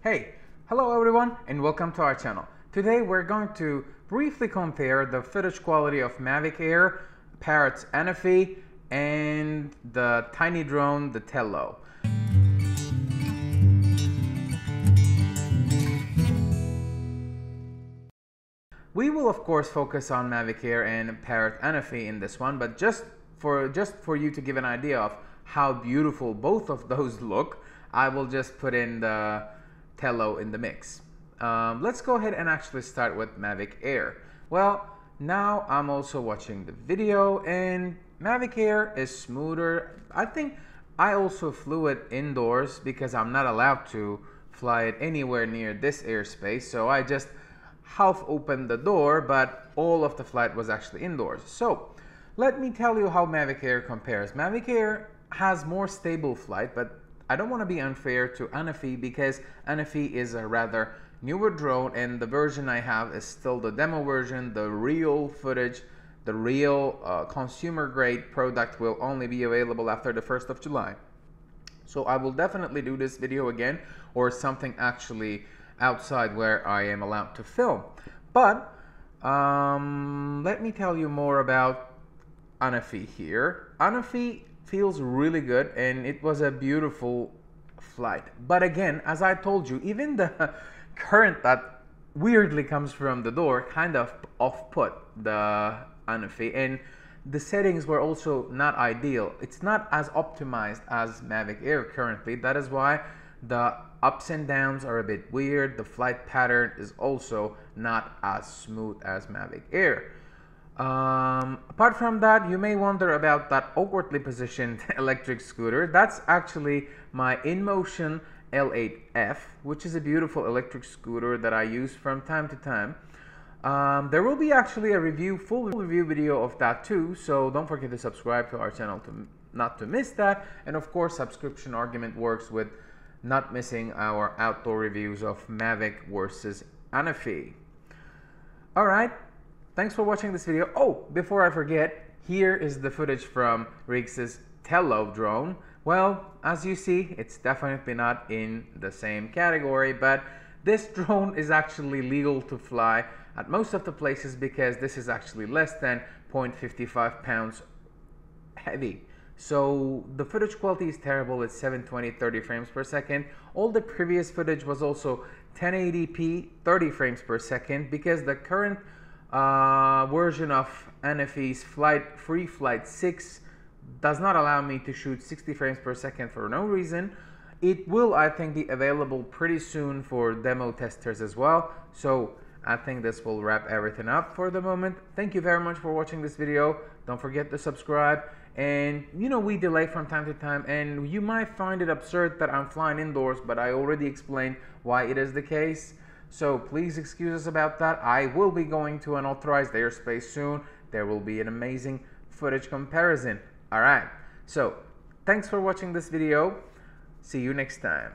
Hey, hello everyone and welcome to our channel. Today we're going to briefly compare the footage quality of Mavic Air, Parrot Anafi, and the tiny drone, the Tello. We will of course focus on Mavic Air and Parrot Anafi in this one, but just for you to give an idea of how beautiful both of those look, I will just put in the Tello in the mix. Let's go ahead and actually start with Mavic Air. Well, now I'm also watching the video and Mavic Air is smoother. I think I also flew it indoors because I'm not allowed to fly it anywhere near this airspace, so I just half opened the door, but all of the flight was actually indoors. So let me tell you how Mavic Air compares. Mavic Air has more stable flight, but I don't want to be unfair to Anafi because Anafi is a rather newer drone and the version I have is still the demo version. The real footage, the real consumer grade product will only be available after the 1st of July. So I will definitely do this video again, or something actually outside where I am allowed to film. But let me tell you more about Anafi here. Anafi feels really good and it was a beautiful flight. But again, as I told you, even the current that weirdly comes from the door kind of off-put the Anafi, and the settings were also not ideal. It's not as optimized as Mavic Air currently. That is why the ups and downs are a bit weird. The flight pattern is also not as smooth as Mavic Air. Apart from that, you may wonder about that awkwardly positioned electric scooter. That's actually my InMotion L8F, which is a beautiful electric scooter that I use from time to time. There will be actually a full review video of that too, so don't forget to subscribe to our channel not to miss that. And of course, subscription argument works with not missing our outdoor reviews of Mavic versus Anafi. Alright, thanks for watching this video. Oh, before I forget, here is the footage from Riggs's Tello drone. Well, as you see, it's definitely not in the same category, but this drone is actually legal to fly at most of the places because this is actually less than 0.55 pounds heavy. So the footage quality is terrible. It's 720 30 frames per second. All the previous footage was also 1080p 30 frames per second because the current version of Anafi's Free Flight 6 does not allow me to shoot 60 frames per second for no reason. It will, I think, be available pretty soon for demo testers as well. So I think this will wrap everything up for the moment. Thank you very much for watching this video. Don't forget to subscribe. And you know, we delay from time to time and you might find it absurd that I'm flying indoors, but I already explained why it is the case. So please excuse us about that. I will be going to an authorized airspace soon. There will be an amazing footage comparison. Alright, so thanks for watching this video. See you next time.